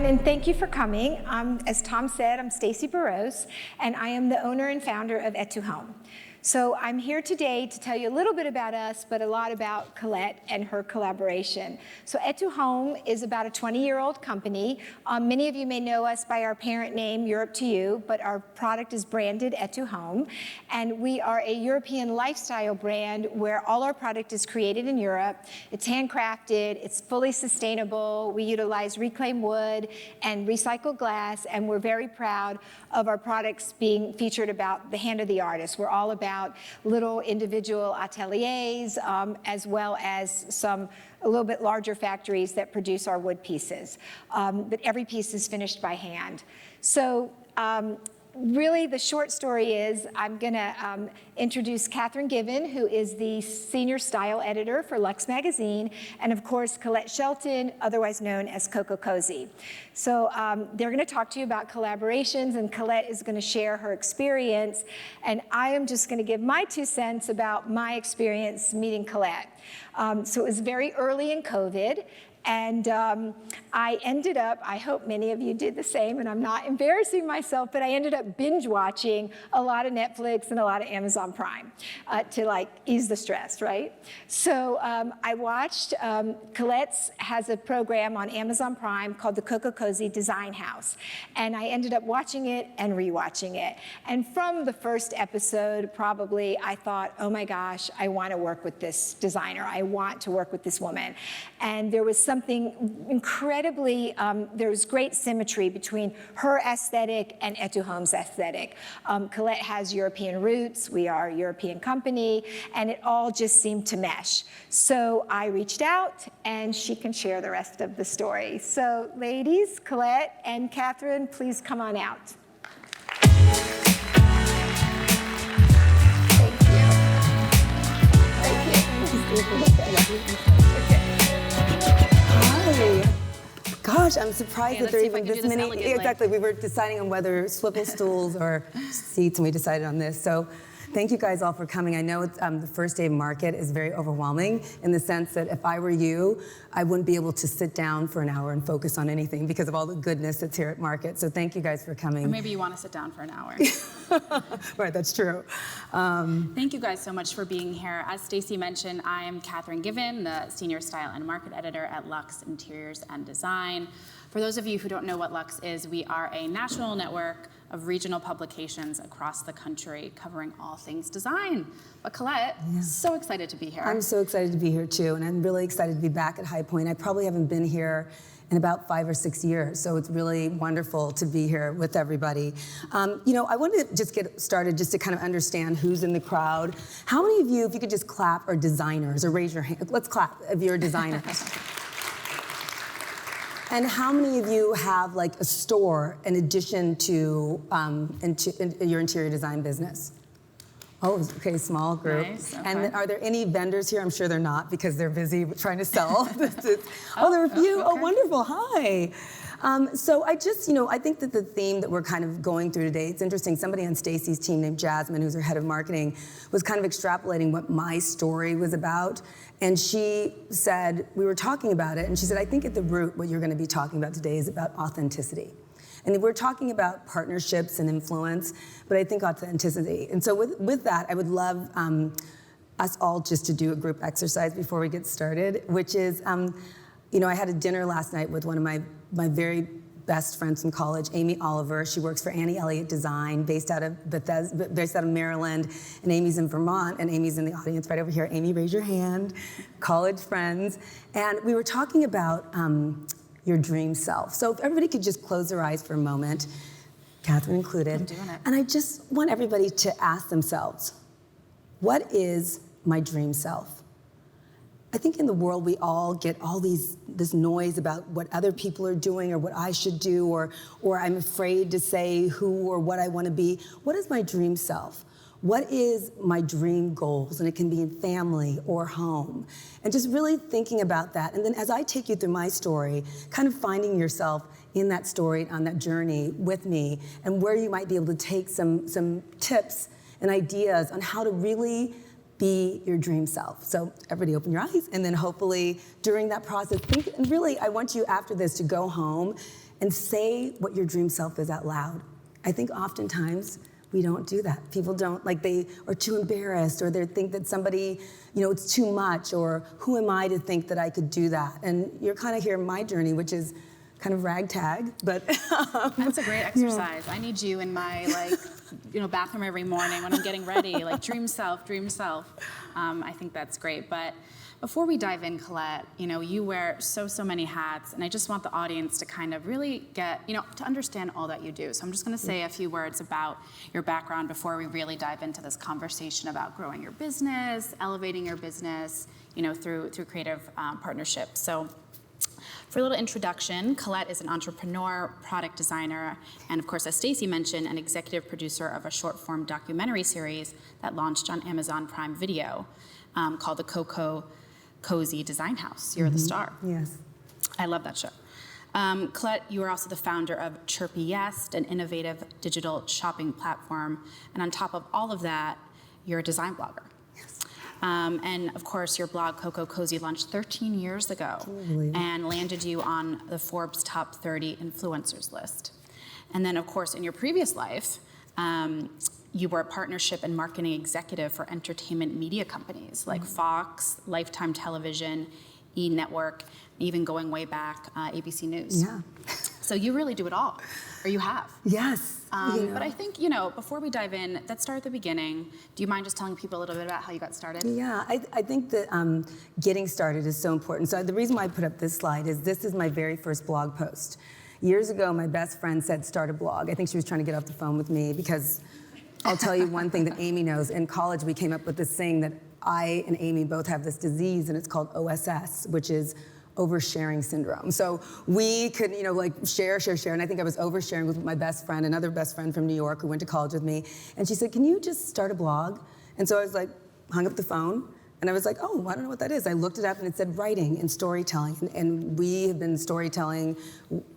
everyone, and thank you for coming. As Tom said, I'm Stacey Burrows, and I am the owner and founder of Et Tu Home. So I'm here today to tell you a little bit about us, but a lot about Colette and her collaboration. So Et Tu Home is about a 20-year-old company. Many of you may know us by our parent name, Europe to You, but our product is branded Et Tu Home. And we are a European lifestyle brand where all our product is created in Europe. It's handcrafted, it's fully sustainable. We utilize reclaimed wood and recycled glass, and we're very proud of our products being featured about the hand of the artist. We're all about little individual ateliers, as well as some a little bit larger factories that produce our wood pieces. But every piece is finished by hand. So really, the short story is I'm going to introduce Kathryn Given, who is the senior style editor for Luxe Magazine, and of course, Colette Shelton, otherwise known as COCOCOZY. So they're going to talk to you about collaborations, and Colette is going to share her experience, and I am just going to give my 2 cents about my experience meeting Colette. So it was very early in COVID. And I ended up, I hope many of you did the same, and I'm not embarrassing myself, but I ended up binge watching a lot of Netflix and a lot of Amazon Prime to like ease the stress, right? So I watched, Colette has a program on Amazon Prime called the COCOCOZY Design House. And I ended up watching it and rewatching it. And from the first episode, probably, I thought, oh my gosh, I want to work with this designer. I want to work with this woman. And there was something incredibly, there was great symmetry between her aesthetic and Et Tu Home's aesthetic. Colette has European roots, we are a European company, and it all just seemed to mesh. So I reached out, and she can share the rest of the story. So ladies, Colette and Kathryn, please come on out. Thank you. Thank you. Gosh, I'm surprised that there are even this many. Exactly, we were deciding on whether swivel stools or seats, and we decided on this. So thank you guys all for coming. I know it's, the first day of market is very overwhelming in the sense that if I were you, I wouldn't be able to sit down for an hour and focus on anything because of all the goodness that's here at market. So thank you guys for coming. Or maybe you want to sit down for an hour. Right, that's true. Thank you guys so much for being here. As Stacey mentioned, I am Kathryn Given, the Senior Style and Market Editor at Luxe Interiors and Design. For those of you who don't know what Luxe is, we are a national network of regional publications across the country covering all things design. But Colette, so excited to be here. I'm so excited to be here too, and I'm really excited to be back at High Point. I probably haven't been here in about 5 or 6 years, so it's really wonderful to be here with everybody. You know, I wanted to just get started just to kind of understand who's in the crowd. How many of you, if you could just clap, are designers, or raise your hand? Let's clap if you're designers. And how many of you have like a store in addition to your interior design business? Oh, okay, small group. Nice, okay. And are there any vendors here? I'm sure they're not because they're busy trying to sell. Oh, there are a few. Okay. Oh, wonderful, hi. So I just, you know, I think that the theme that we're kind of going through today, it's interesting, somebody on Stacey's team named Jasmine, who's our head of marketing, was kind of extrapolating what my story was about. And she said, we were talking about it, and she said, I think at the root, what you're gonna be talking about today is about authenticity. And we're talking about partnerships and influence, but I think authenticity. And so with that, I would love us all just to do a group exercise before we get started, which is, you know, I had a dinner last night with one of my very best friends from college, Amy Oliver. She works for Annie Elliott Design, based out of Bethesda, based out of Maryland, and Amy's in Vermont, and Amy's in the audience right over here. Amy, raise your hand. College friends. And we were talking about your dream self. So if everybody could just close their eyes for a moment, Kathryn included. I'm doing it. And I just want everybody to ask themselves, what is my dream self? I think in the world we all get all this noise about what other people are doing or what I should do, or I'm afraid to say who or what I want to be. What is my dream self? What is my dream goals? And it can be in family or home. And just really thinking about that. And then as I take you through my story, kind of finding yourself in that story, on that journey with me, and where you might be able to take some tips and ideas on how to really be your dream self. So everybody open your eyes, and then hopefully during that process, think, and really I want you after this to go home and say what your dream self is out loud. I think oftentimes we don't do that. People don't, like, they are too embarrassed, or they think that somebody, it's too much, or who am I to think that I could do that? And you're kind of hearing my journey, which is kind of ragtag, but that's a great exercise. I need you in my bathroom every morning when I'm getting ready, like dream self, dream self. I think that's great. But before we dive in, Colette, you wear so many hats, and I just want the audience to kind of really get, to understand all that you do. So I'm just going to say a few words about your background before we really dive into this conversation about growing your business, elevating your business, through creative partnerships. So for a little introduction, Colette is an entrepreneur, product designer, and of course, as Stacey mentioned, an executive producer of a short-form documentary series that launched on Amazon Prime Video called the COCOCOZY Design House. You're the star. Yes. I love that show. Colette, you are also the founder of Chirpyest, an innovative digital shopping platform. And on top of all of that, you're a design blogger. And of course, your blog, COCOCOZY, launched 13 years ago and landed you on the Forbes Top 30 Influencers list. And then, of course, in your previous life, you were a partnership and marketing executive for entertainment media companies like Fox, Lifetime Television, E! Network, even going way back, ABC News. Yeah. So you really do it all, or you have. Yes. But I think, before we dive in, let's start at the beginning. Do you mind just telling people a little bit about how you got started? Yeah, I think that getting started is so important. So the reason why I put up this slide is this is my very first blog post. Years ago, my best friend said, start a blog. I think she was trying to get off the phone with me because I'll tell you one thing that Amy knows. In college, we came up with this thing that I and Amy both have this disease, and it's called OSS, which is oversharing syndrome. So we could, share, and I think I was oversharing with my best friend, another best friend from New York who went to college with me, and she said, can you just start a blog? And so I was like, hung up the phone, and I was like, oh, I don't know what that is. I looked it up, and it said writing and storytelling, and we have been storytelling.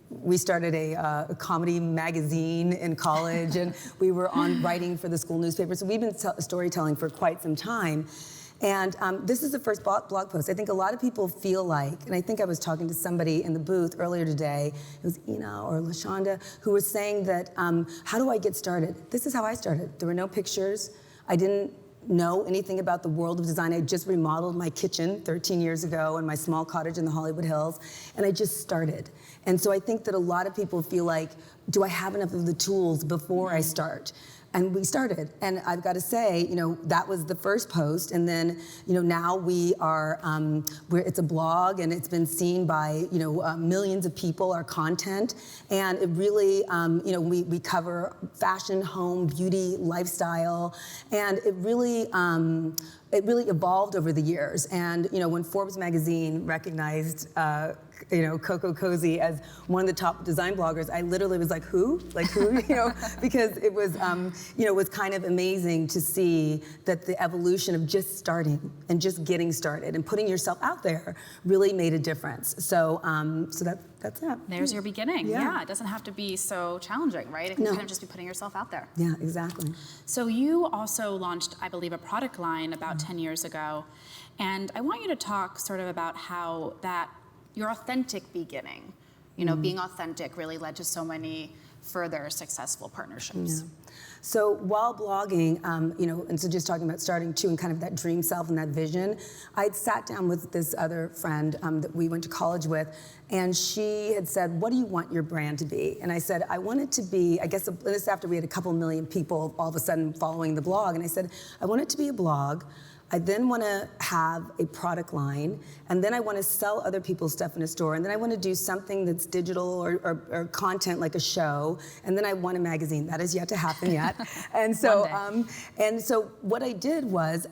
We started a comedy magazine in college, and we were on writing for the school newspaper, so we've been storytelling for quite some time. And this is the first blog post. I think a lot of people feel like, and I think I was talking to somebody in the booth earlier today, it was Ina or LaShonda, who was saying that, how do I get started? This is how I started. There were no pictures. I didn't know anything about the world of design. I just remodeled my kitchen 13 years ago in my small cottage in the Hollywood Hills, and I just started. And so I think that a lot of people feel like, do I have enough of the tools before I start? And we started, and I've got to say, that was the first post, and then, now we are, it's a blog, and it's been seen by, millions of people, our content, and it really, we cover fashion, home, beauty, lifestyle, and it really evolved over the years. And, when Forbes magazine recognized, COCOCOZY as one of the top design bloggers, I literally was like, who? Like who? Because it was, was kind of amazing to see that the evolution of just starting and just getting started and putting yourself out there really made a difference. So, that's that. There's your beginning. Yeah, it doesn't have to be so challenging, right? It can kind of just be putting yourself out there. Yeah, exactly. So you also launched, I believe, a product line about 10 years ago, and I want you to talk sort of about how your authentic beginning, being authentic really led to so many further successful partnerships. Yeah. So while blogging, and so just talking about starting too and kind of that dream self and that vision, I'd sat down with this other friend that we went to college with, and she had said, what do you want your brand to be? And I said, I want it to be, I guess this after we had a couple million people all of a sudden following the blog, and I said, I want it to be a blog. I then want to have a product line, and then I want to sell other people's stuff in a store, and then I want to do something that's digital or content like a show, and then I want a magazine. That has yet to happen yet. And so, what I did was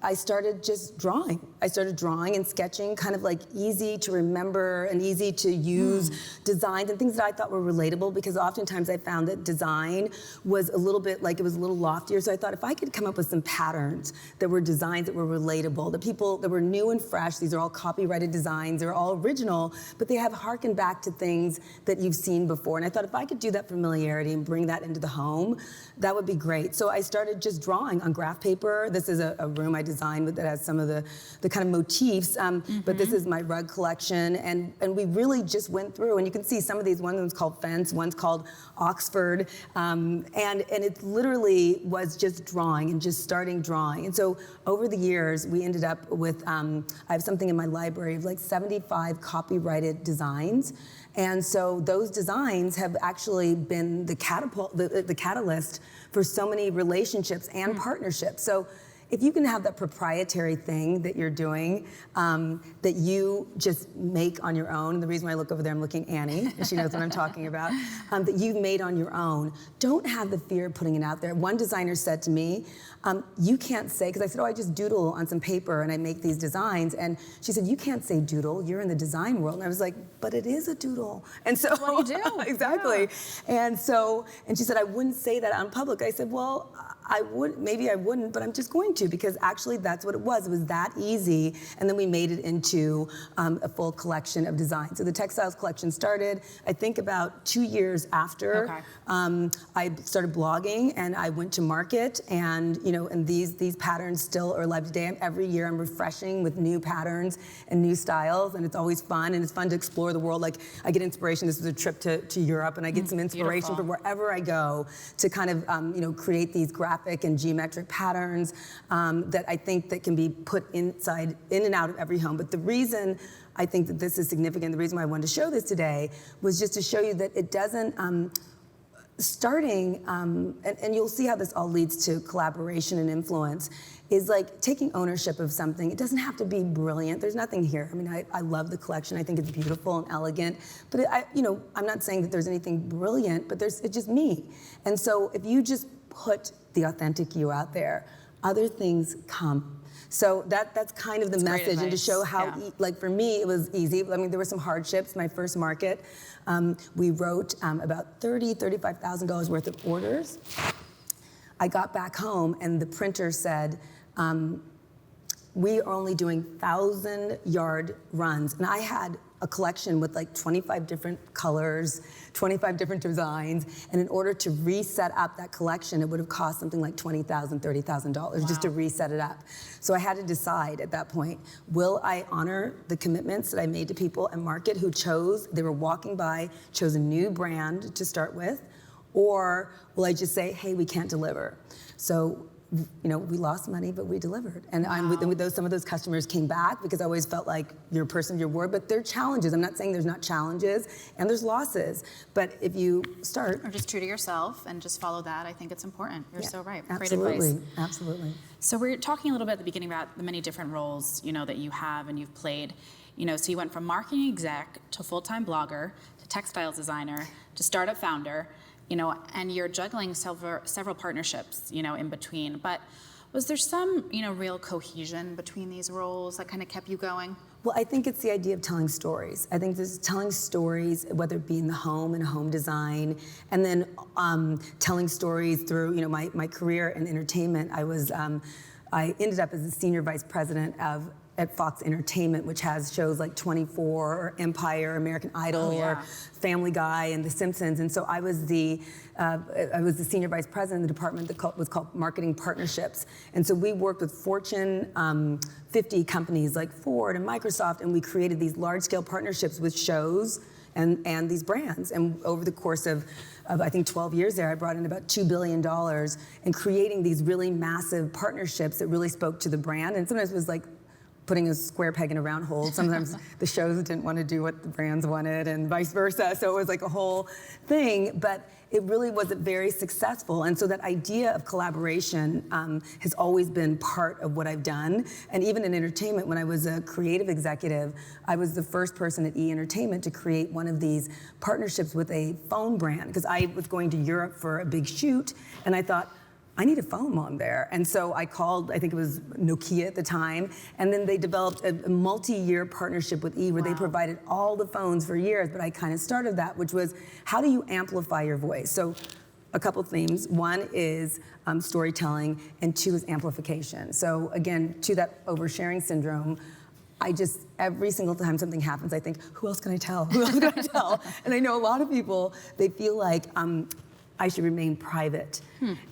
I started just drawing. I started drawing and sketching, kind of like easy to remember and easy to use designs and things that I thought were relatable, because oftentimes I found that design was a little bit like, it was a little loftier. So I thought if I could come up with some patterns that were designed designs that were relatable, the people that were new and fresh. These are all copyrighted designs, they're all original, but they have harkened back to things that you've seen before. And I thought if I could do that familiarity and bring that into the home, that would be great. So I started just drawing on graph paper. This is a room I designed that has some of the kind of motifs, but this is my rug collection. And we really just went through, and you can see some of these, one's called Fence, one's called Oxford, and it literally was just drawing and just starting drawing. And so over the years, we ended up with, I have something in my library of like 75 copyrighted designs. And so those designs have actually been the catalyst for so many relationships and partnerships. So if you can have that proprietary thing that you're doing, that you just make on your own, and the reason why I look over there, I'm looking at Annie, and she knows what I'm talking about, that you've made on your own, don't have the fear of putting it out there. One designer said to me, you can't say, because I said, oh, I just doodle on some paper and I make these designs, and she said, you can't say doodle, you're in the design world. And I was like, but it is a doodle. And so, that's what you do. Exactly. Yeah. And she said, I wouldn't say that on public. I said, well, maybe I wouldn't, but I'm just going to, because actually that's what it was. It was that easy. And then we made it into a full collection of designs. So the textiles collection started, I think, about 2 years after I started blogging, and I went to market, and and these patterns still are alive today. Every year I'm refreshing with new patterns and new styles, and it's always fun, and it's fun to explore the world. Like, I get inspiration. This was a trip to Europe, and I get some inspiration from wherever I go to kind of create these graphic and geometric patterns that I think that can be put in and out of every home. But the reason I think that this is significant, the reason why I wanted to show this today, was just to show you that it doesn't, and you'll see how this all leads to collaboration and influence, is like taking ownership of something. It doesn't have to be brilliant. There's nothing here. I mean, I love the collection. I think it's beautiful and elegant. But I'm not saying that there's anything brilliant, but it's just me. And so if you just put the authentic you out there, other things come. So that's kind of the message, and to show how, like for me, it was easy. I mean, there were some hardships. My first market, we wrote about $35,000 worth of orders. I got back home, and the printer said, we are only doing 1,000-yard runs. And I had a collection with like 25 different colors, 25 different designs, and in order to reset up that collection, it would have cost something like $20,000, $30,000 just to reset it up. So I had to decide at that point, will I honor the commitments that I made to people and market who they were walking by, chose a new brand to start with, or will I just say, hey, we can't deliver? So we lost money, but we delivered. And some of those customers came back, because I always felt like you're a person of your word, but there are challenges. I'm not saying there's not challenges, and there's losses. But if you start... Or just true to yourself and just follow that, I think it's important. You're so right. Absolutely. Great advice. Absolutely. So we're talking a little bit at the beginning about the many different roles, that you have and you've played. So you went from marketing exec to full-time blogger to textiles designer to startup founder, and you're juggling several partnerships, in between. But was there some, real cohesion between these roles that kind of kept you going? Well, I think it's the idea of telling stories. I think this is telling stories, whether it be in the home and home design, and then telling stories through, my career in entertainment. I ended up as the senior vice president at Fox Entertainment, which has shows like 24 or Empire, American Idol, or Family Guy, and The Simpsons. And so I was the senior vice president of the department that was called Marketing Partnerships. And so we worked with Fortune 50 companies like Ford and Microsoft, and we created these large-scale partnerships with shows and these brands. And over the course of I think 12 years there, I brought in about $2 billion in creating these really massive partnerships that really spoke to the brand. And sometimes it was like putting a square peg in a round hole. Sometimes the shows didn't want to do what the brands wanted, and vice versa. So it was like a whole thing, but it really wasn't very successful. And so that idea of collaboration has always been part of what I've done. And even in entertainment, when I was a creative executive, I was the first person at E! Entertainment to create one of these partnerships with a phone brand, because I was going to Europe for a big shoot, and I thought, I need a phone on there. And so I called, I think it was Nokia at the time, and then they developed a multi-year partnership with E! Where they provided all the phones for years, but I kind of started that, which was, how do you amplify your voice? So a couple themes. One is storytelling, and two is amplification. So again, to that oversharing syndrome, every single time something happens, I think, who else can I tell? Who else can I tell? And I know a lot of people, they feel like I should remain private.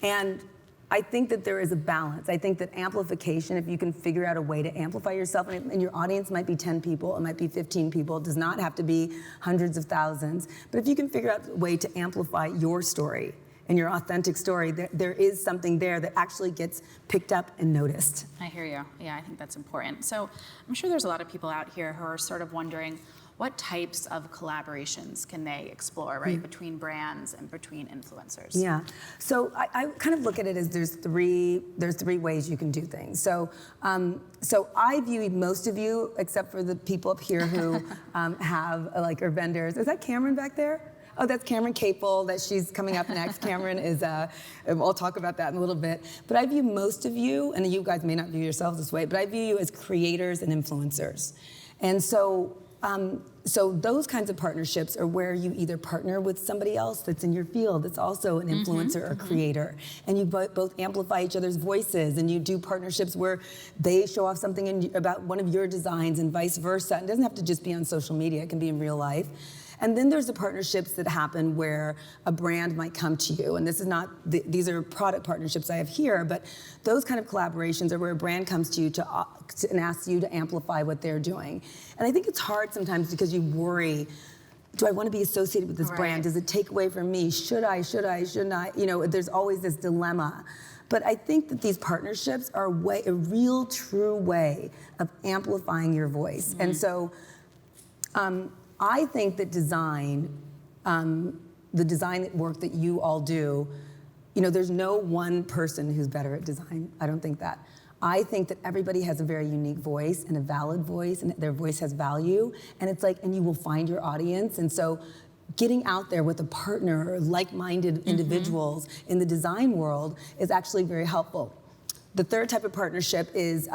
And I think that there is a balance. I think that amplification, if you can figure out a way to amplify yourself, and your audience might be 10 people, it might be 15 people, it does not have to be hundreds of thousands, but if you can figure out a way to amplify your story and your authentic story, there is something there that actually gets picked up and noticed. I hear you. Yeah, I think that's important. So I'm sure there's a lot of people out here who are sort of wondering, what types of collaborations can they explore, right, between brands and between influencers? Yeah, so I kind of look at it as there's three ways you can do things. So I view most of you, except for the people up here who are vendors. Is that Cameron back there? Oh, that's Cameron Capel, that she's coming up next. Cameron is, I'll talk about that in a little bit. But I view most of you, and you guys may not view yourselves this way, but I view you as creators and influencers. And so those kinds of partnerships are where you either partner with somebody else that's in your field that's also an influencer or creator, and you both amplify each other's voices, and you do partnerships where they show off something about one of your designs and vice versa. It doesn't have to just be on social media, it can be in real life. And then there's the partnerships that happen where a brand might come to you, and this is not, these are product partnerships I have here, but those kind of collaborations are where a brand comes to you and asks you to amplify what they're doing. And I think it's hard sometimes because you worry, do I want to be associated with this brand? Does it take away from me? Shouldn't I? You know, there's always this dilemma. But I think that these partnerships are a real, true way of amplifying your voice. And so, I think that design, the design work that you all do, there's no one person who's better at design. I don't think that. I think that everybody has a very unique voice and a valid voice, and their voice has value. And it's like, and you will find your audience. And so getting out there with a partner or like-minded individuals in the design world is actually very helpful. The third type of partnership is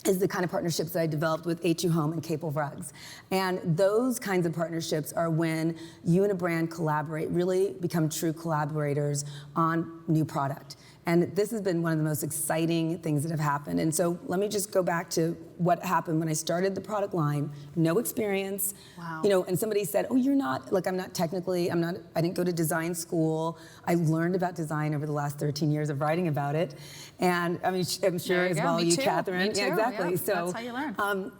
the kind of partnerships that I developed with A2 Home and Capel Rugs. And those kinds of partnerships are when you and a brand collaborate, really become true collaborators on new product. And this has been one of the most exciting things that have happened. And so let me just go back to what happened when I started the product line. No experience. Wow. And somebody said, oh, you're not, like I didn't go to design school. I learned about design over the last 13 years of writing about it. And I mean, I'm sure as well you, Kathryn. Me too. Yeah, exactly. Yeah, So that's how you learn.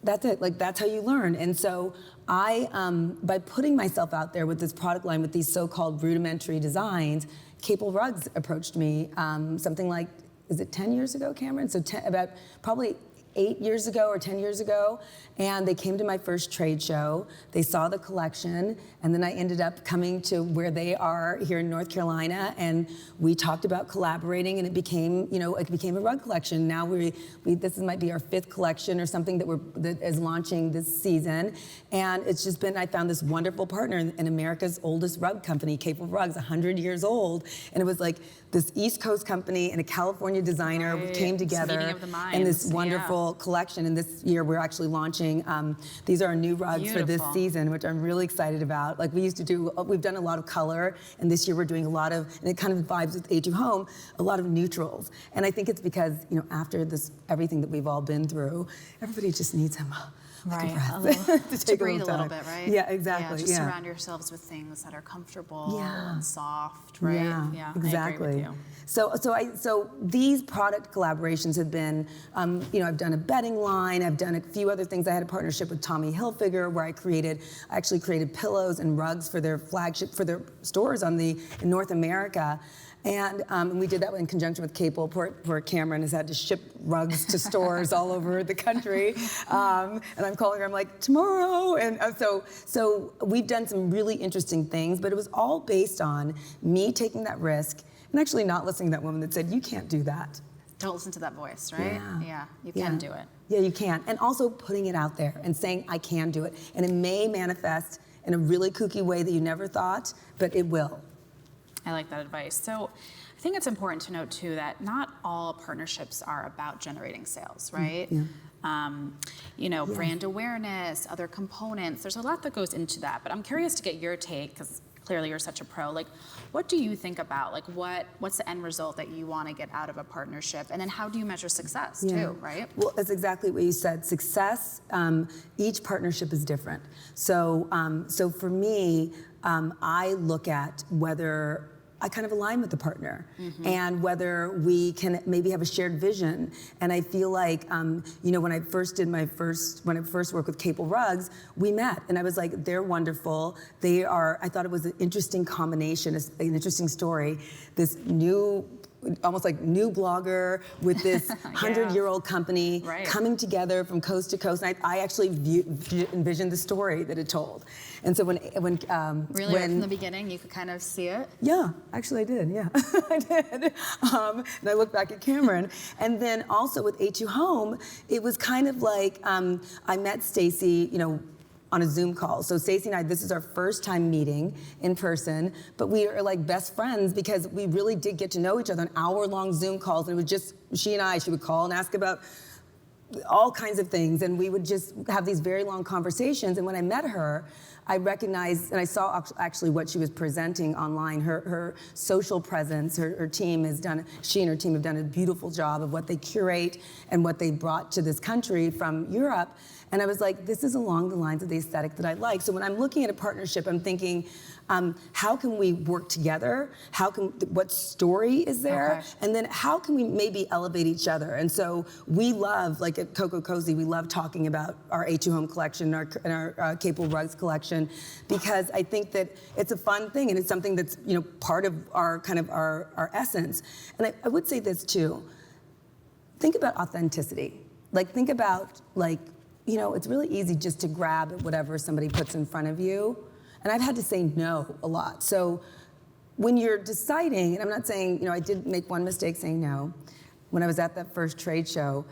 That's it, that's how you learn. And so I, by putting myself out there with this product line with these so-called rudimentary designs, Capel Rugs approached me something like, is it 10 years ago, Cameron? So about probably 8 years ago or 10 years ago, and they came to my first trade show. They saw the collection, and then I ended up coming to where they are here in North Carolina, and we talked about collaborating, and it became a rug collection. Now this might be our 5th collection or something that is launching this season, and it's just been, I found this wonderful partner in America's oldest rug company, Capel Rugs, 100 years old, and it was like this East Coast company and a California designer came together in this wonderful collection. And this year we're actually launching, these are our new rugs for this season, which I'm really excited about. Like we've done a lot of color, and this year we're doing a lot of, and it kind of vibes with A2 Home, a lot of neutrals. And I think it's because, after everything that we've all been through, everybody just needs a breath. to breathe a little bit, right? Yeah, exactly. Yeah, just surround yourselves with things that are comfortable and soft, right? Yeah, exactly. I agree with you. So these product collaborations have been, I've done a bedding line, I've done a few other things. I had a partnership with Tommy Hilfiger where I actually created pillows and rugs for their their stores in North America. And we did that in conjunction with Capel. Poor Cameron has had to ship rugs to stores all over the country. And I'm calling her, I'm like, tomorrow. And so we've done some really interesting things, but it was all based on me taking that risk and actually not listening to that woman that said, you can't do that. Don't listen to that voice, right? Yeah, you can do it. Yeah, you can. And also putting it out there and saying, I can do it. And it may manifest in a really kooky way that you never thought, but it will. I like that advice. So I think it's important to note too that not all partnerships are about generating sales, right? Brand awareness, other components, there's a lot that goes into that. But I'm curious to get your take, because clearly you're such a pro. Like, what do you think about? Like, what's the end result that you want to get out of a partnership? And then how do you measure success too, right? Well, that's exactly what you said. Success, each partnership is different. So, so for me, I look at whether I kind of align with the partner and whether we can maybe have a shared vision. And I feel like, you know, when I first worked with Capel Rugs, we met and I was like, they're wonderful. I thought it was an interesting combination, an interesting story. This new, almost like new blogger with this 100-year-old company coming together from coast to coast. And I actually envisioned the story that it told. And so when really, right from the beginning, you could kind of see it? Yeah, actually I did, yeah, I did. And I look back at Cameron. And then also with A2 Home, it was kind of like, I met Stacey, you know, on a Zoom call. So Stacey and I, this is our first time meeting in person, but we are like best friends because we really did get to know each other on hour-long Zoom calls. And it was just, she would call and ask about all kinds of things. And we would just have these very long conversations. And when I met her, I recognized, and I saw actually what she was presenting online, her social presence, her team has done, she and her team have done a beautiful job of what they curate and what they brought to this country from Europe. And I was like, this is along the lines of the aesthetic that I like. So when I'm looking at a partnership, I'm thinking, how can we work together? What story is there? Okay. And then how can we maybe elevate each other? And so we love, like at COCOCOZY, we love talking about our A2 Home collection and our Capel Rugs collection, because I think that it's a fun thing and it's something that's, you know, part of our kind of our essence. And I would say this too, think about authenticity. Like think about like, you know, it's really easy just to grab at whatever somebody puts in front of you. And I've had to say no a lot. So when you're deciding, and I'm not saying, you know, I did make one mistake saying no. When I was at that first trade show,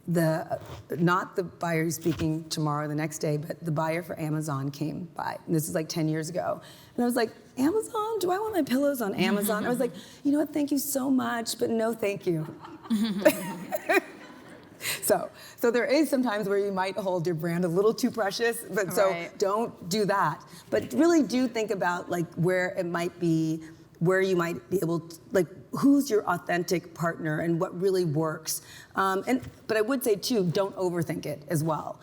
not the buyer who's speaking tomorrow, the next day, but the buyer for Amazon came by. And this is like 10 years ago. And I was like, Amazon? Do I want my pillows on Amazon? I was like, you know what, thank you so much, but no thank you. So there is some times where you might hold your brand a little too precious, but so don't do that. But really do think about like where it might be, where you might be able to, like who's your authentic partner and what really works. But I would say too, don't overthink it as well,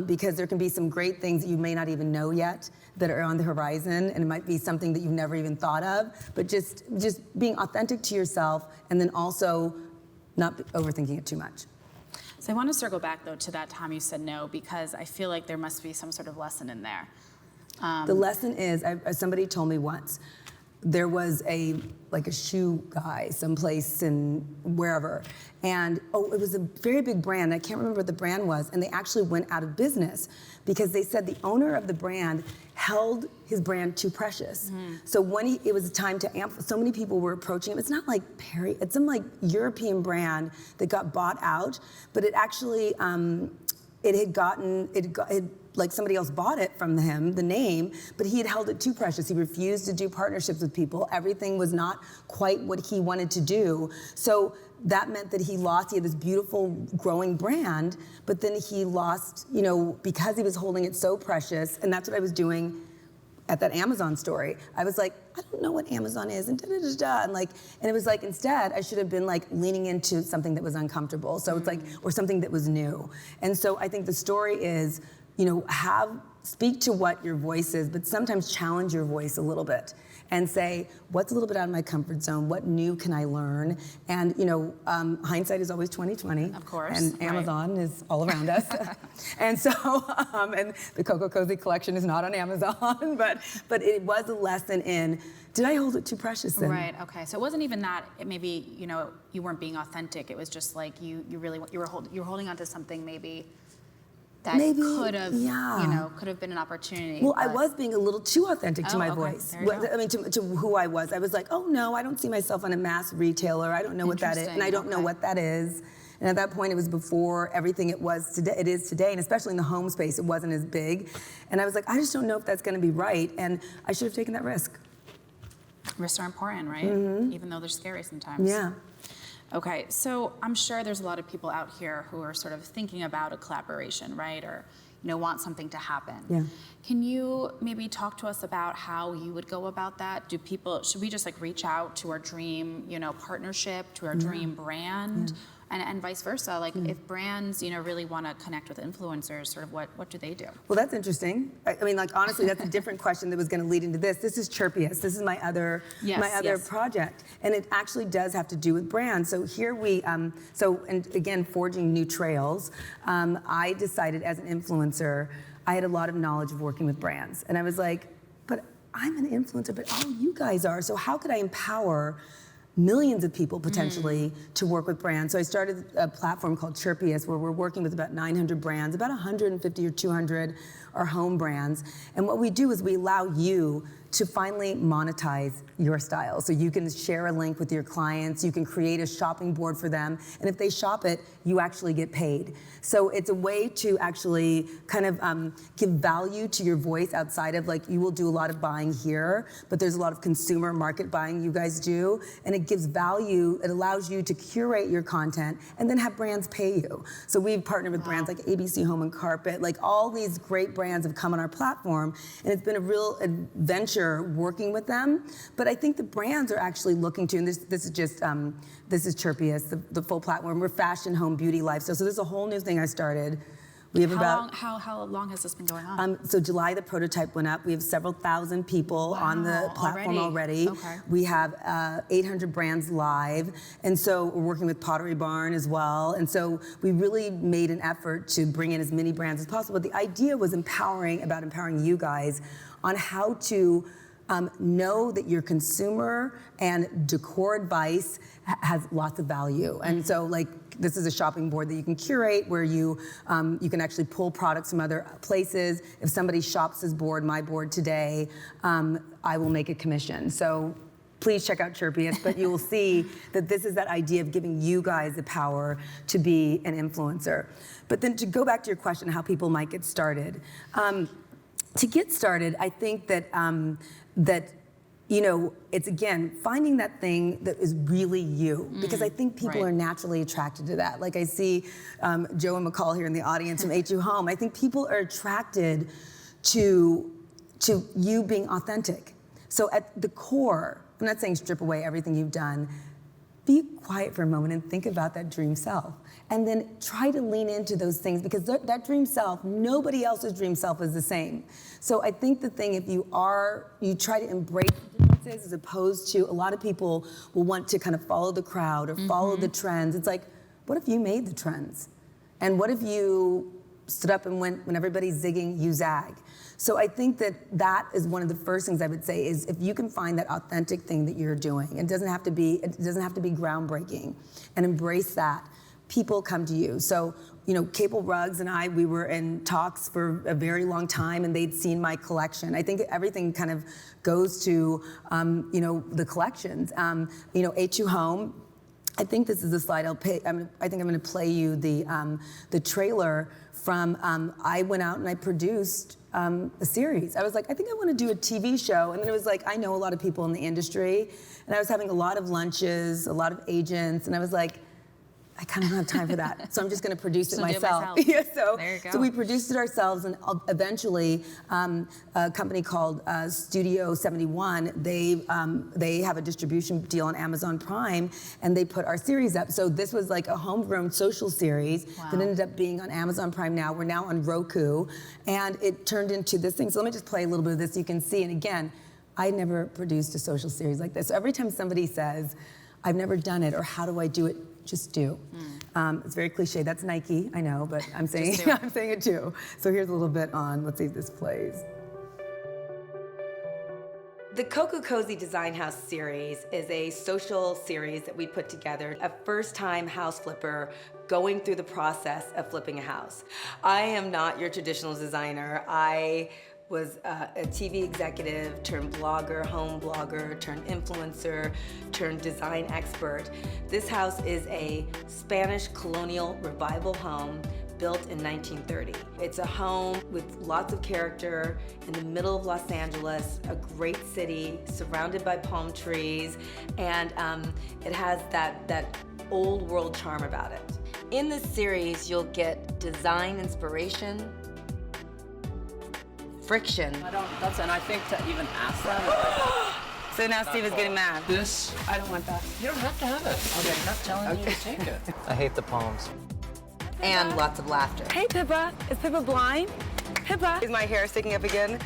because there can be some great things that you may not even know yet that are on the horizon, and it might be something that you've never even thought of. But just being authentic to yourself, and then also not overthinking it too much. So I want to circle back, though, to that time you said no, because I feel like there must be some sort of lesson in there. The lesson is, somebody told me once, there was a shoe guy someplace in wherever, and it was a very big brand. I can't remember what the brand was, and they actually went out of business because they said the owner of the brand held his brand too precious. So when it was time to so many people were approaching him. It's not like Perry, it's some like European brand that got bought out, but it actually, like somebody else bought it from him, the name, but he had held it too precious. He refused to do partnerships with people. Everything was not quite what he wanted to do. So that meant that he had this beautiful growing brand, but then he lost, you know, because he was holding it so precious, and that's what I was doing at that Amazon story. I was like, I don't know what Amazon is, and da-da-da-da, and it was like, instead, I should have been like leaning into something that was uncomfortable. So it's like, or something that was new. And so I think the story is, you know, speak to what your voice is, but sometimes challenge your voice a little bit and say, what's a little bit out of my comfort zone? What new can I learn? And you know, hindsight is always 20/20. Of course. And Amazon is all around us. And so, and the COCOCOZY collection is not on Amazon, but it was a lesson in, did I hold it too precious then? Right, okay. So it wasn't even that, maybe, you know, you weren't being authentic. It was just like you were holding on to something maybe that could have, you know, could have been an opportunity. Well, I was being a little too authentic to my voice. There you go. I mean, to who I was. I was like, oh no, I don't see myself on a mass retailer. I don't know what that is, and I don't know what that is. And at that point, it was before everything it is today, and especially in the home space, it wasn't as big. And I was like, I just don't know if that's going to be right, and I should have taken that risk. Risks are important, right? Even though they're scary sometimes. Yeah. Okay, so I'm sure there's a lot of people out here who are sort of thinking about a collaboration, right? Or, want something to happen. Yeah. Can you maybe talk to us about how you would go about that? Should we just like reach out to our dream, partnership, to our dream brand? And vice versa, like if brands, really want to connect with influencers, sort of what do they do? Well, that's interesting. I mean, like honestly, that's a different question that was going to lead into this. This is Chirpyest. This is my other project, and it actually does have to do with brands. So here and again, forging new trails. I decided as an influencer, I had a lot of knowledge of working with brands, and I was like, but I'm an influencer, but all you guys are. So how could I empower millions of people potentially to work with brands? So I started a platform called Chirpyest where we're working with about 900 brands, about 150 or 200 are home brands. And what we do is we allow you to finally monetize your style. So you can share a link with your clients, you can create a shopping board for them, and if they shop it, you actually get paid. So it's a way to actually kind of give value to your voice outside of like, you will do a lot of buying here, but there's a lot of consumer market buying you guys do, and it gives value, it allows you to curate your content and then have brands pay you. So we've partnered with brands like ABC Home and Carpet, like all these great brands have come on our platform, and it's been a real adventure working with them. But I think the brands are actually looking to, and this is Chirpyest, the full platform. We're fashion, home, beauty, lifestyle. So there's a whole new thing I started. We have how long has this been going on? So July, the prototype went up. We have several thousand people on the platform already. Okay. We have 800 brands live. And so we're working with Pottery Barn as well. And so we really made an effort to bring in as many brands as possible. The idea was empowering you guys on how to know that your consumer and decor advice has lots of value. And so like, this is a shopping board that you can curate where you can actually pull products from other places. If somebody shops this board, my board today, I will make a commission. So please check out Chirpyest, but you will see that this is that idea of giving you guys the power to be an influencer. But then to go back to your question, how people might get started. To get started, I think that it's again finding that thing that is really you, because I think people are naturally attracted to that. Like I see Joe and McCall here in the audience from H2 Home. I think people are attracted to you being authentic. So at the core, I'm not saying strip away everything you've done. Be quiet for a moment and think about that dream self. And then try to lean into those things, because that dream self, nobody else's dream self is the same. So I think the thing, if you try to embrace the differences, as opposed to a lot of people will want to kind of follow the crowd or follow the trends. It's like, what if you made the trends? And what if you stood up and went, when everybody's zigging, you zag? So I think that is one of the first things I would say is if you can find that authentic thing that you're doing, it doesn't have to be groundbreaking, and embrace that, people come to you. So, Cable Rugs and we were in talks for a very long time, and they'd seen my collection. I think everything kind of goes to, the collections. H2 Home, I think this is a slide I think I'm going to play you the trailer from, I went out and I produced a series. I was like, I think I want to do a TV show. And then it was like, I know a lot of people in the industry, and I was having a lot of lunches, a lot of agents, and I was like, I kind of don't have time for that, so I'm just going to produce it myself. There you go. So we produced it ourselves, and eventually, a company called Studio 71, they have a distribution deal on Amazon Prime, and they put our series up. So this was like a homegrown social series that ended up being on Amazon Prime now. We're now on Roku, and it turned into this thing. So let me just play a little bit of this so you can see. And again, I never produced a social series like this. So every time somebody says, I've never done it, or how do I do it? Just do. It's very cliche. That's Nike, I know, but I'm saying I'm saying it too. So here's a little bit on. Let's see if this plays. The COCOCOZY Design House series is a social series that we put together. A first-time house flipper going through the process of flipping a house. I am not your traditional designer. I was a TV executive turned blogger, home blogger, turned influencer, turned design expert. This house is a Spanish colonial revival home built in 1930. It's a home with lots of character in the middle of Los Angeles, a great city surrounded by palm trees, and it has that old world charm about it. In this series, you'll get design inspiration, friction. And I think to even ask that. So now Steve is getting mad. This, I don't want that. you don't have to have it. Okay, I'm not telling you to take it. I hate the palms. And lots of laughter. Hey, Pippa. Is Pippa blind? Pippa. Is my hair sticking up again?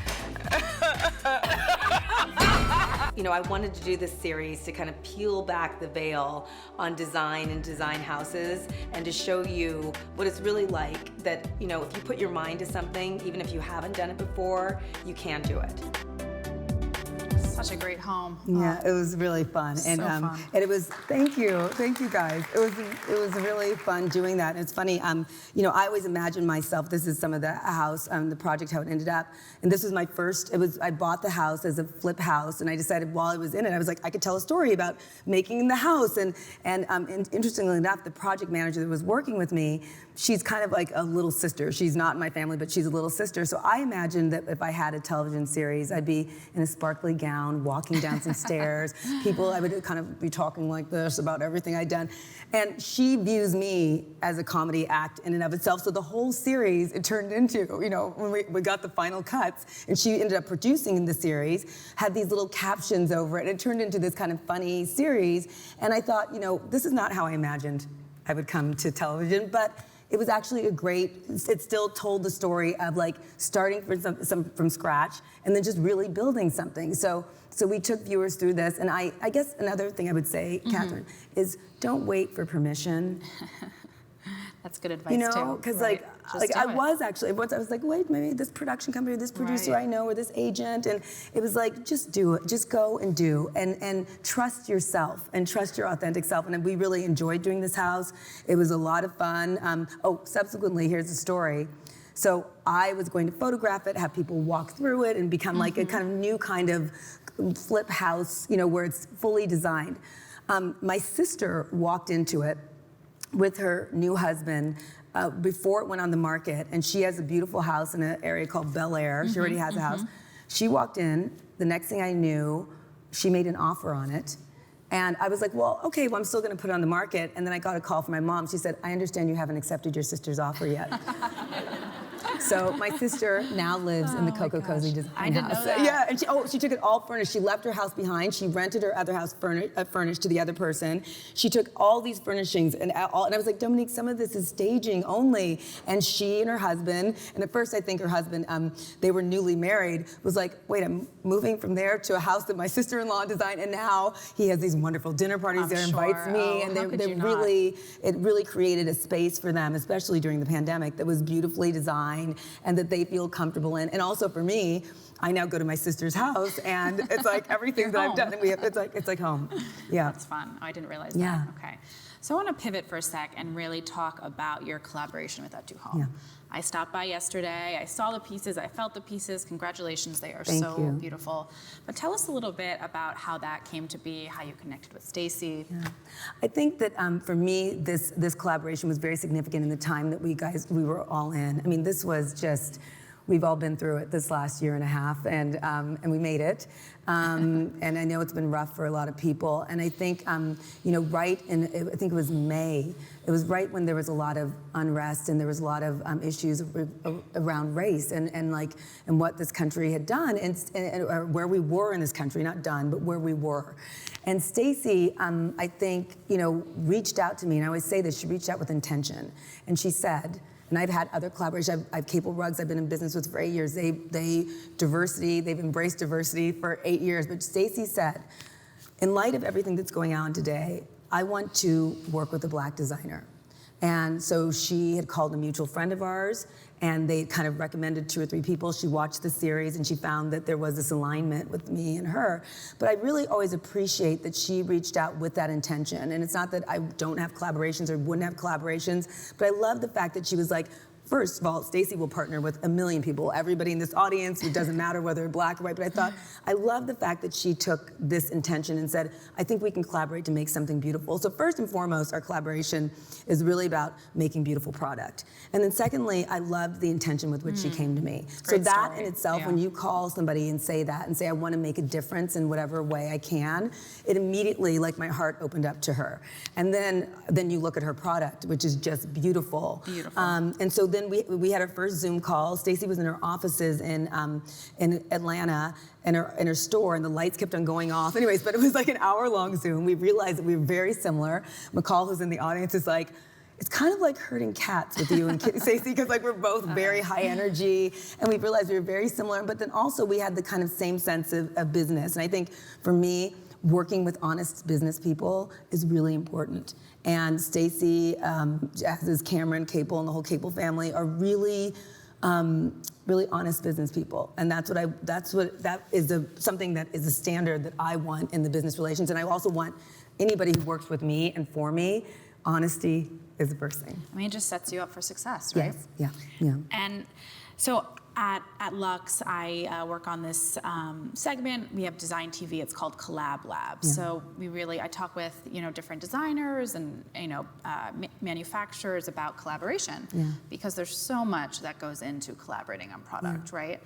You know, I wanted to do this series to kind of peel back the veil on design and design houses and to show you what it's really like that, you know, if you put your mind to something, even if you haven't done it before, you can do it. Such a great home. Yeah, it was really fun. And fun. And it was, thank you guys. It was really fun doing that. And it's funny, you know, I always imagine myself, this is some of the house, the project, how it ended up. And this was my first, I bought the house as a flip house, and I decided while I was in it, I was like, I could tell a story about making the house. And interestingly enough, the project manager that was working with me, she's kind of like a little sister. She's not in my family, but she's a little sister. So I imagined that if I had a television series, I'd be in a sparkly gown, walking down some stairs. I would kind of be talking like this about everything I'd done. And she views me as a comedy act in and of itself. So the whole series, it turned into, you know, when we got the final cuts, and she ended up producing the series, had these little captions over it. It turned into this kind of funny series. And I thought, you know, this is not how I imagined I would come to television, but it was actually it still told the story of like starting from scratch and then just really building something. So we took viewers through this, and I guess another thing I would say, Kathryn, is don't wait for permission. That's good advice, you know, because right. I was actually, once I was like, wait, maybe this production company or this producer I know or this agent, and it was like, just do it, just go and do, and trust yourself and trust your authentic self. And we really enjoyed doing this house. It was a lot of fun. Subsequently, here's the story. So I was going to photograph it, have people walk through it, and become like a kind of new kind of flip house, you know, where it's fully designed. My sister walked into it with her new husband before it went on the market, and she has a beautiful house in an area called Bel Air. She already has a house. She walked in, the next thing I knew, she made an offer on it. And I was like, well, okay, well, I'm still gonna put it on the market. And then I got a call from my mom. She said, I understand you haven't accepted your sister's offer yet. So my sister now lives in the COCOCOZY design I didn't house. know that. Yeah, and she took it all furnished. She left her house behind. She rented her other house furnished to the other person. She took all these furnishings and I was like, Dominique, some of this is staging only. And she and her husband, and at first I think her husband, they were newly married, was like, wait, I'm moving from there to a house that my sister-in-law designed, and now he has these wonderful dinner parties there, invites me, and it really created a space for them, especially during the pandemic, that was beautifully designed and that they feel comfortable in. And also for me, I now go to my sister's house, and it's like everything that I've done, and it's like home. Yeah. That's fun. Oh, I didn't realize that. Okay. So I want to pivot for a sec and really talk about your collaboration with Et2 Home. Yeah. I stopped by yesterday. I saw the pieces. I felt the pieces. Congratulations. They are Thank so you. beautiful. But tell us a little bit about how that came to be, how you connected with Stacey. Yeah. I think that for me, this collaboration was very significant in the time that we were all in. I mean, this was just, we've all been through it this last year and a half, and we made it. And I know it's been rough for a lot of people. And I think, you know, I think it was May, it was right when there was a lot of unrest and there was a lot of issues around race and what this country had done or where we were in this country, not done, but where we were. And Stacey, I think, you know, reached out to me, and I always say this, she reached out with intention. And she said, and I've had other collaborations. I've Cable Rugs I've been in business with for 8 years. They've embraced diversity for 8 years. But Stacey said, in light of everything that's going on today, I want to work with a Black designer. And so she had called a mutual friend of ours, and they kind of recommended 2 or 3 people. She watched the series, and she found that there was this alignment with me and her. But I really always appreciate that she reached out with that intention. And it's not that I don't have collaborations or wouldn't have collaborations, but I love the fact that she was like, first of all, Stacey will partner with a million people, everybody in this audience. It doesn't matter whether they're Black or white, but I thought, I love the fact that she took this intention and said, I think we can collaborate to make something beautiful. So first and foremost, our collaboration is really about making beautiful product. And then secondly, I loved the intention with which she came to me. So that story. in itself, when you call somebody and say that and say, I want to make a difference in whatever way I can, it immediately, like, my heart opened up to her. And then you look at her product, which is just beautiful. Beautiful. And so then we had our first Zoom call. Stacey was in her offices in Atlanta, in her store, and the lights kept on going off. Anyways, but it was like an hour-long Zoom. We realized that we were very similar. McCall, who's in the audience, is like, it's kind of like herding cats with you and Stacey, because like we're both very high energy, and we realized we were very similar, but then also we had the kind of same sense of business. And I think for me, working with honest business people is really important. And Stacey, as is Cameron, Capel, and the whole Capel family are really, really honest business people. And that is something that is a standard that I want in the business relations. And I also want anybody who works with me and for me, honesty is the first thing. I mean, it just sets you up for success, right? Yes, yeah. And so at Lux, I work on this segment. We have Design TV. It's called Collab Lab. Yeah. So I talk with different designers and manufacturers about collaboration, because there's so much that goes into collaborating on product, right?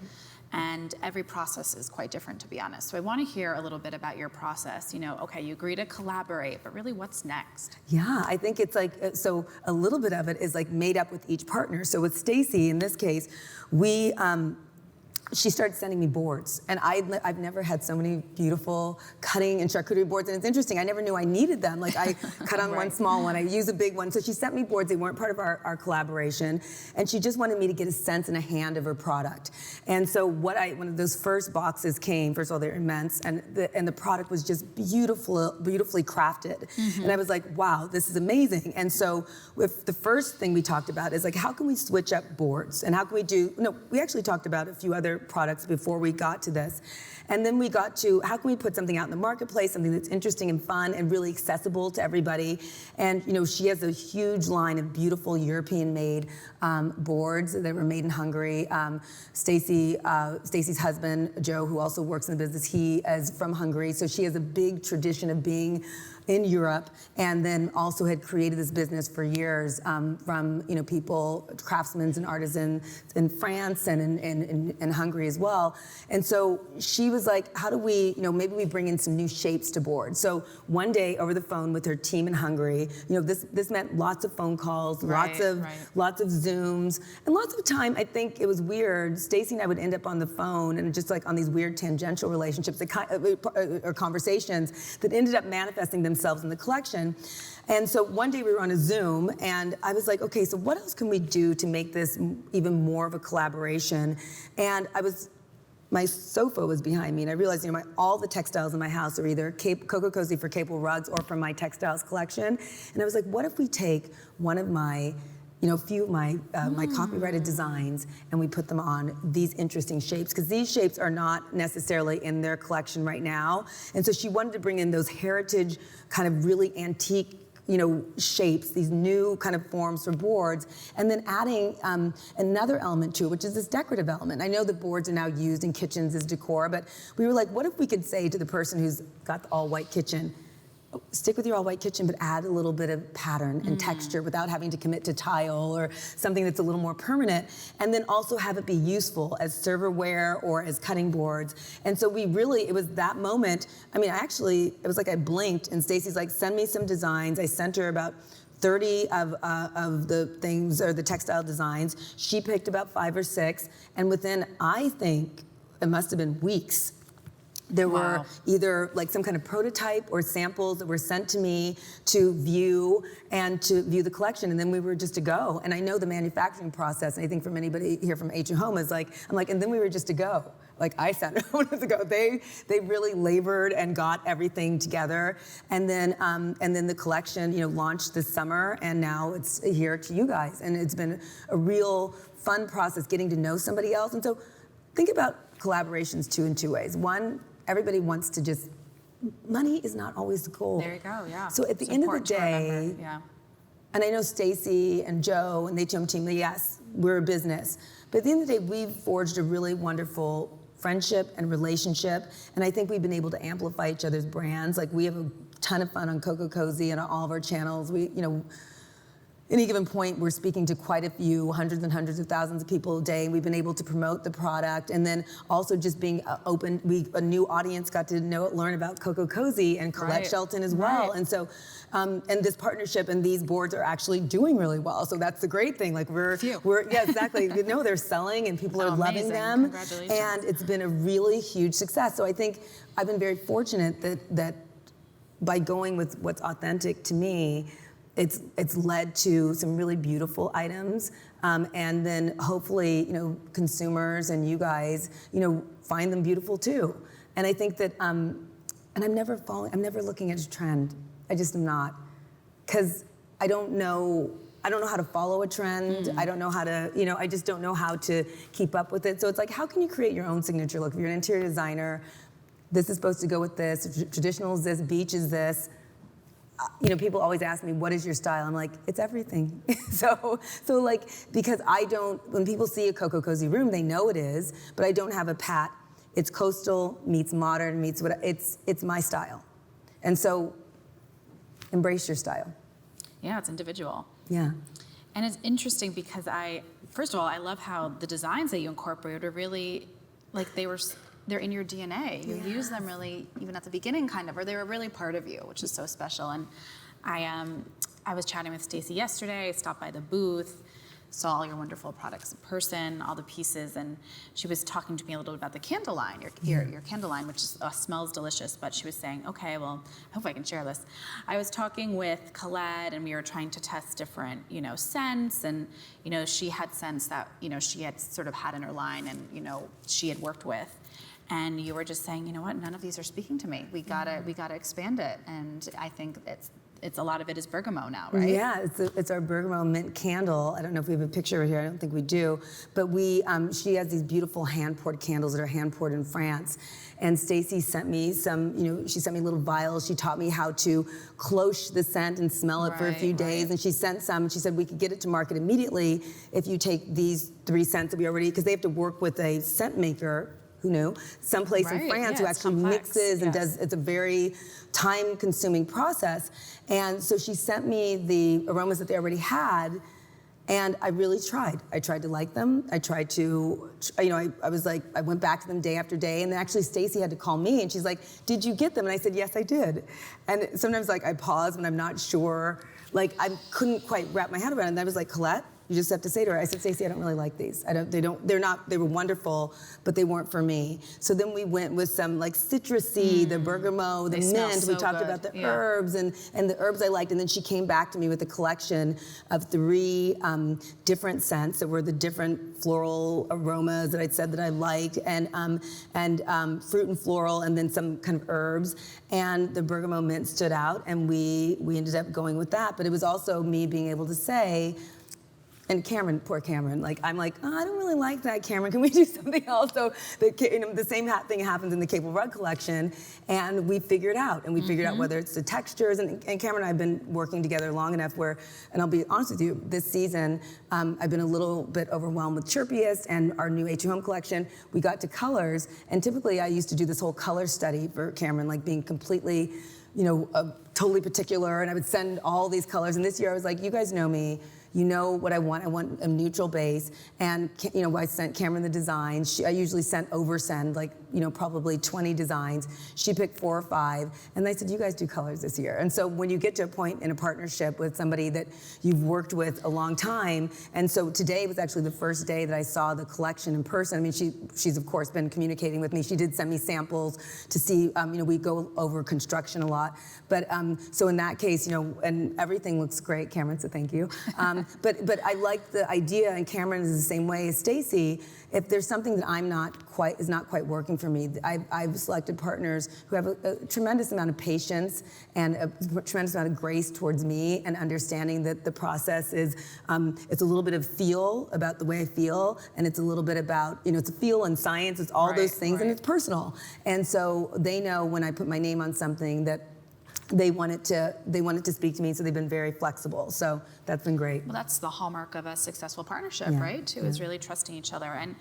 And every process is quite different, to be honest. So I want to hear a little bit about your process. Okay, you agree to collaborate, but really what's next? Yeah, I think it's like, so a little bit of it is like made up with each partner. So with Stacey, in this case, she started sending me boards, and I've never had so many beautiful cutting and charcuterie boards, and it's interesting, I never knew I needed them. Like I cut on one small one, I use a big one. So she sent me boards, they weren't part of our collaboration, and she just wanted me to get a sense and a hand of her product. And so when those first boxes came, first of all, they're immense, and the product was just beautifully crafted. And I was like, wow, this is amazing. And so the first thing we talked about is like, how can we switch up boards? And how can we actually talked about a few other products before we got to this. And then we got to, how can we put something out in the marketplace, something that's interesting and fun and really accessible to everybody? And she has a huge line of beautiful European-made boards that were made in Hungary. Stacey's husband, Joe, who also works in the business, he is from Hungary, so she has a big tradition of being in Europe, and then also had created this business for years from people, craftsmen and artisans in France and in Hungary as well. And so she was like, how do we, maybe we bring in some new shapes to board. So one day over the phone with her team in Hungary, this meant lots of phone calls, lots of Zooms, and lots of time. I think it was weird. Stacey and I would end up on the phone and just like on these weird tangential relationships or conversations that ended up manifesting themselves in the collection. And so one day we were on a Zoom, and I was like, okay, so what else can we do to make this even more of a collaboration? And my sofa was behind me, and I realized, all the textiles in my house are either COCOCOZY for Capel rugs or from my textiles collection. And I was like, what if we take one of my few of my copyrighted designs, and we put them on these interesting shapes, because these shapes are not necessarily in their collection right now. And so she wanted to bring in those heritage, kind of really antique, shapes, these new kind of forms for boards, and then adding another element to it, which is this decorative element. I know the boards are now used in kitchens as decor, but we were like, what if we could say to the person who's got the all-white kitchen, stick with your all-white kitchen, but add a little bit of pattern and texture without having to commit to tile or something that's a little more permanent, and then also have it be useful as serverware or as cutting boards. And so it was that moment. I mean, it was like I blinked, and Stacey's like, send me some designs. I sent her about 30 of the things, or the textile designs. She picked about 5 or 6, and within, I think, it must have been weeks, there were either like some kind of prototype or samples that were sent to me to view the collection, and then we were just to go. And I know the manufacturing process, and I think from anybody here from H & Home is like, and then we were just to go. Like I said, ago, they really labored and got everything together, and then the collection, launched this summer, and now it's here to you guys, and it's been a real fun process getting to know somebody else. And so think about collaborations in two ways. One, everybody wants to just, money is not always the goal. There you go, yeah. So at the end of the day, and I know Stacey and Joe and the HM team, yes, we're a business. But at the end of the day, we've forged a really wonderful friendship and relationship, and I think we've been able to amplify each other's brands. Like we have a ton of fun on COCOCOZY and on all of our channels. any given point, we're speaking to quite a few, hundreds and hundreds of thousands of people a day. We've been able to promote the product, and then also just being open. A new audience got to learn about COCOCOZY and Colette Shelton as well. And so, and this partnership and these boards are actually doing really well. So that's the great thing. Like we're yeah, exactly. No, they're selling and people are loving them. Congratulations. And it's been a really huge success. So I think I've been very fortunate that by going with what's authentic to me, it's led to some really beautiful items, and then hopefully, consumers and you guys, find them beautiful too. And I think that, and I'm never looking at a trend. I just am not, because I don't know how to follow a trend. I don't know how to, I just don't know how to keep up with it. So it's like, how can you create your own signature look? If you're an interior designer, this is supposed to go with this. Traditional is this. Beach is this. People always ask me, what is your style? I'm like, it's everything. so like, because when people see a COCOCOZY room, they know it is, but I don't have a pat. It's coastal meets modern meets what, it's my style. And so, embrace your style. Yeah, it's individual. Yeah. And it's interesting because first of all, I love how the designs that you incorporated are really, like they're in your DNA. You use them really, even at the beginning kind of, or they were really part of you, which is so special. And I was chatting with Stacey yesterday, stopped by the booth, saw all your wonderful products in person, all the pieces, and she was talking to me a little bit about the candle line, your candle line, which smells delicious, but she was saying, okay, well, I hope I can share this. I was talking with Colette, and we were trying to test different, scents, and, she had scents that, she had sort of had in her line and, she had worked with. And you were just saying, you know what, none of these are speaking to me. We gotta expand it. And I think it's a lot of it is bergamot now, right? Yeah, it's our bergamot mint candle. I don't know if we have a picture here. I don't think we do. But she has these beautiful hand-poured candles that are hand-poured in France. And Stacey sent me some, she sent me little vials. She taught me how to cloche the scent and smell it for a few days. And she sent some. She said we could get it to market immediately if you take these 3 scents that we already, because they have to work with a scent maker. Who knew? Someplace in France who actually mixes and does, it's a very time-consuming process. And so she sent me the aromas that they already had, and I really tried. I tried to like them. I tried to, I was like, I went back to them day after day, and then actually Stacey had to call me, and she's like, did you get them? And I said, yes, I did. And sometimes I pause when I'm not sure, I couldn't quite wrap my head around it, and I was like, Colette, you just have to say to her, I said, Stacey, I don't really like these. They were wonderful, but they weren't for me. So then we went with some citrusy, the bergamot, the mint. We talked about the herbs and the herbs I liked. And then she came back to me with a collection of 3 different scents that were the different floral aromas that I'd said that I liked, and fruit and floral, and then some kind of herbs. And the bergamot mint stood out, and we ended up going with that. But it was also me being able to say, and Cameron, poor Cameron, I'm like, oh, I don't really like that, Cameron. Can we do something else? So the same thing happens in the Cable Rug collection, and we figured out. And we figured out whether it's the textures, and Cameron and I have been working together long enough where, and I'll be honest with you, this season, I've been a little bit overwhelmed with Chirpyest and our new A2 Home collection. We got to colors, and typically I used to do this whole color study for Cameron, being completely, totally particular, and I would send all these colors. And this year I was like, you guys know me. You know what I want. I want a neutral base. And, I sent Cameron the designs. I usually oversend, probably 20 designs. She picked 4 or 5. And I said, you guys do colors this year. And so when you get to a point in a partnership with somebody that you've worked with a long time, and so today was actually the first day that I saw the collection in person. I mean, she's of course been communicating with me. She did send me samples to see, we go over construction a lot. But so in that case, and everything looks great, Cameron, so thank you. But I like the idea, and Cameron is the same way as Stacey. If there's something that is not quite working for me, I've selected partners who have a tremendous amount of patience and a tremendous amount of grace towards me, and understanding that the process is, it's a little bit of feel about the way I feel, and it's a little bit about, it's a feel and science, it's all those things, and it's personal. And so they know when I put my name on something that they wanted to speak to me, so they've been very flexible. So that's been great. Well, that's the hallmark of a successful partnership, right? Too, is really trusting each other. And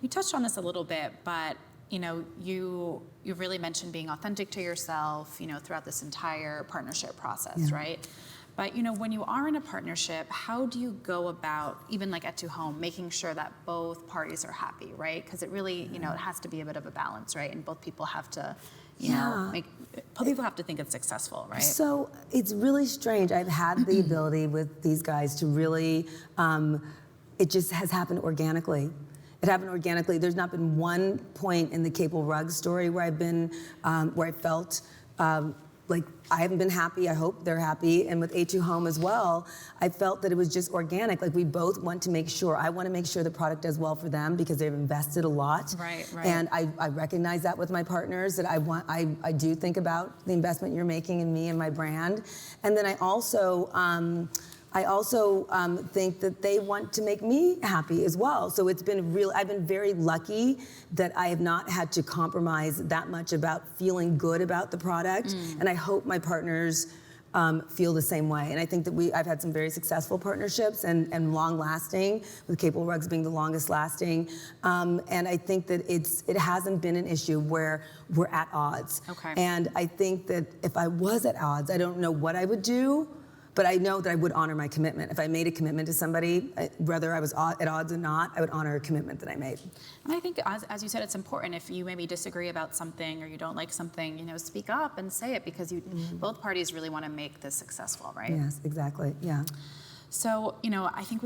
you touched on this a little bit, but you really mentioned being authentic to yourself, throughout this entire partnership process, right? But when you are in a partnership, how do you go about, even like at To Home, making sure that both parties are happy, right? Because it really, it has to be a bit of a balance, right? And both people have to, both people have to think it's successful, right? So it's really strange. I've had the ability with these guys to really, it just has happened organically. It happened organically. There's not been one point in the Cable Rug story where I've been, where I felt like I haven't been happy. I hope they're happy. And with A2 Home as well, I felt that it was just organic. Like we both want to make sure, I want to make sure the product does well for them because they've invested a lot. Right. And I recognize that with my partners, that I do think about the investment you're making in me and my brand. And then I also think that they want to make me happy as well. So it's been I've been very lucky that I have not had to compromise that much about feeling good about the product. And I hope my partners feel the same way. And I think that I've had some very successful partnerships and long lasting, with Cable Rugs being the longest lasting. And I think that it hasn't been an issue where we're at odds. Okay. And I think that if I was at odds, I don't know what I would do. But I know that I would honor my commitment. If I made a commitment to somebody, whether I was at odds or not, I would honor a commitment that I made. And I think, as you said, it's important if you maybe disagree about something or you don't like something, speak up and say it because both parties really want to make this successful, right? Yes, exactly. Yeah. So, I think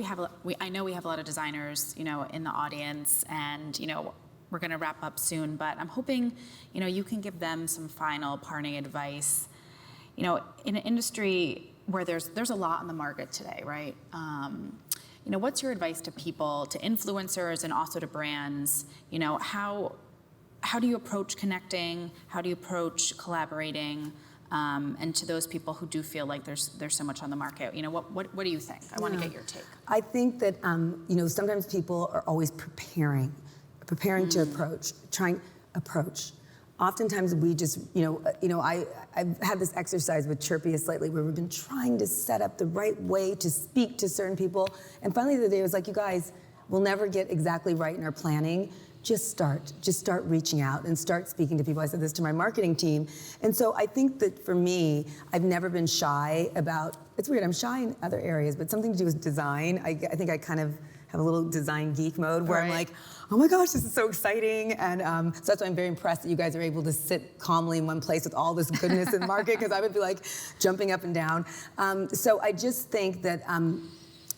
I know we have a lot of designers, in the audience, and we're going to wrap up soon. But I'm hoping, you can give them some final parting advice. In an industry where there's a lot in the market today, right? What's your advice to people, to influencers, and also to brands? How do you approach connecting? How do you approach collaborating? And to those people who do feel like there's so much on the market, what do you think? I want to get your take. I think that sometimes people are always preparing to approach. Oftentimes we just, I've had this exercise with Chirpyest lately where we've been trying to set up the right way to speak to certain people. And finally the other day I was like, you guys, we'll never get exactly right in our planning. Just start reaching out and start speaking to people. I said this to my marketing team. And so I think that for me, I've never been shy about, it's weird, I'm shy in other areas, but something to do with design, I think I kind of have a little design geek mode where I'm like, oh my gosh, this is so exciting. And so that's why I'm very impressed that you guys are able to sit calmly in one place with all this goodness in the market, because I would be like jumping up and down. So I just think that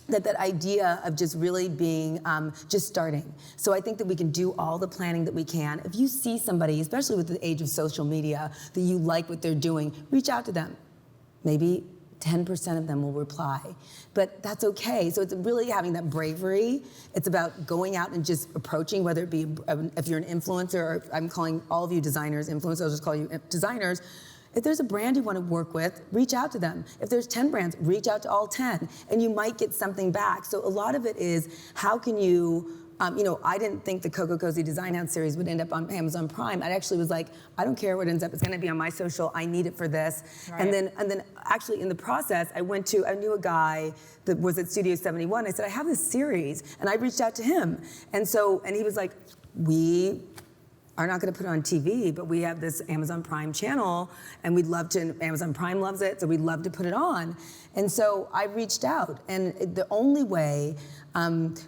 that idea of just really being, just starting. So I think that we can do all the planning that we can. If you see somebody, especially with the age of social media, that you like what they're doing, reach out to them. Maybe 10% of them will reply, but that's okay. So it's really having that bravery. It's about going out and just approaching, whether it be, if you're an influencer, or I'm calling all of you designers influencers, I'll just call you designers. If there's a brand you want to work with, reach out to them. If there's 10 brands, reach out to all 10, and you might get something back. So a lot of it is, how can you, I didn't think the COCOCOZY Design House series would end up on Amazon Prime. I actually was like, I don't care what ends up, it's gonna be on my social, I need it for this. Right. And then actually in the process, I knew a guy that was at Studio 71. I said, I have this series, and I reached out to him. And he was like, we are not going to put it on TV, but we have this Amazon Prime channel, and we'd love to, Amazon Prime loves it, so we'd love to put it on. And so I reached out, and the only way,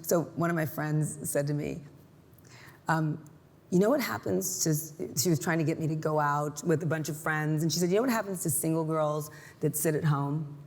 so one of my friends said to me, you know what happens to, she was trying to get me to go out with a bunch of friends, and she said, you know what happens to single girls that sit at home?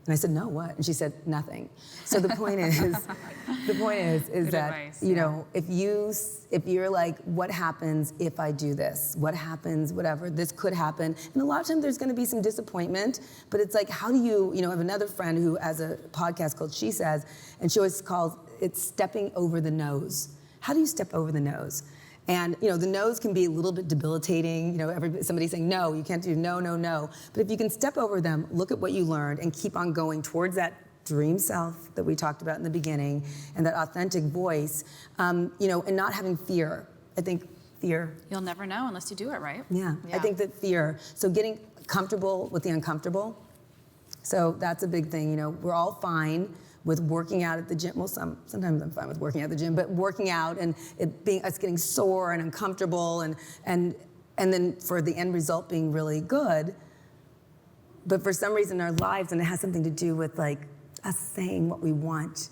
And I said, no, what? And she said, nothing. So the point is, is that, advice, if you're like, what happens if I do this? What happens, whatever, this could happen. And a lot of times there's gonna be some disappointment, but it's like, how do you, I have another friend who has a podcast called She Says, and she always calls it stepping over the nose. How do you step over the nose? And the no's can be a little bit debilitating. Somebody saying, no, you can't do no, no, no. But if you can step over them, look at what you learned, and keep on going towards that dream self that we talked about in the beginning, and that authentic voice, and not having fear. I think fear. You'll never know unless you do it, right? Yeah. I think that fear. So getting comfortable with the uncomfortable. So that's a big thing. We're all fine with working out at the gym. Well, sometimes I'm fine with working out at the gym, but working out and us getting sore and uncomfortable, and then for the end result being really good. but for some reason in our lives, and it has something to do with like us saying what we want,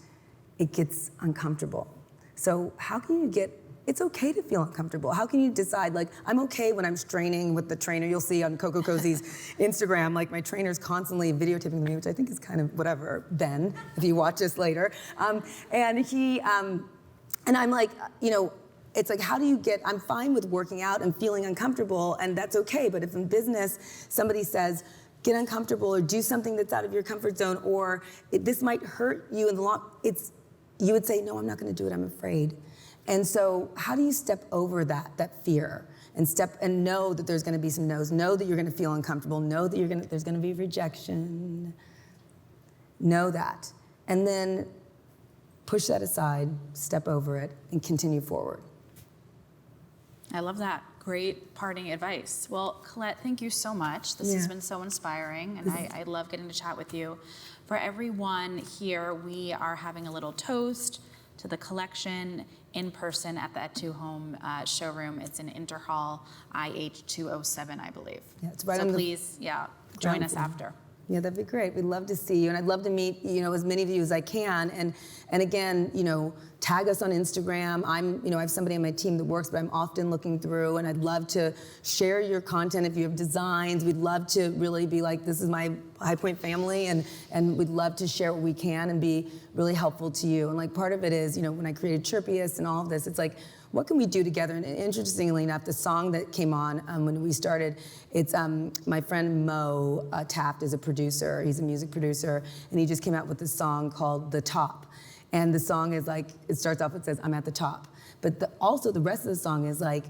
it gets uncomfortable. So how can you get, it's okay to feel uncomfortable. How can you decide, like, I'm okay when I'm straining with the trainer. You'll see on COCOCOZY's Instagram, like my trainer's constantly videotaping me, which I think is kind of whatever, Ben, if you watch this later. And I'm like, you know, it's like, how do you get, I'm fine with working out and feeling uncomfortable, and that's okay, but if in business somebody says, get uncomfortable or do something that's out of your comfort zone, or this might hurt you in the long, you would say, no, I'm not gonna do it, I'm afraid. And so how do you step over that fear and know that there's gonna be some no's, know that you're gonna feel uncomfortable, know that there's gonna be rejection, know that. And then push that aside, step over it, and continue forward. I love that. Great parting advice. Well, Colette, thank you so much. This has been so inspiring, and I love getting to chat with you. For everyone here, we are having a little toast to the collection in person at the Et2Home showroom. It's in Interhall IH207, I believe. Yeah, it's right so on please, join us floor. After. Yeah, that'd be great. We'd love to see you, and I'd love to meet, you know, as many of you as I can. And again, you know, tag us on Instagram. I have somebody on my team that works, but I'm often looking through, and I'd love to share your content. If you have designs, we'd love to really be like, this is my High Point family, and we'd love to share what we can and be really helpful to you. And like part of it is, you know, when I created Chirpyest and all of this, it's like, what can we do together? And interestingly enough, the song that came on when we started, it's my friend Mo Taft is a producer. He's a music producer, and he just came out with this song called The Top. And the song is like, it starts off, it says, I'm at the top. But also the rest of the song is like,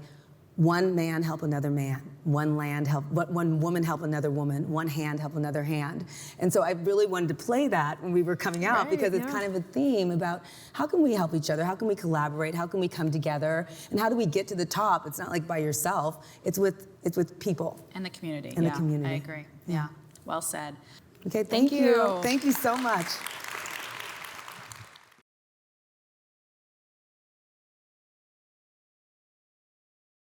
one man help another man, one woman help another woman, one hand help another hand. And so I really wanted to play that when we were coming out, because it's kind of a theme about how can we help each other, how can we collaborate, how can we come together, and how do we get to the top? It's not like by yourself, it's with people. And the community. And the community. I agree. Yeah. Well said. Okay, thank you. Thank you so much.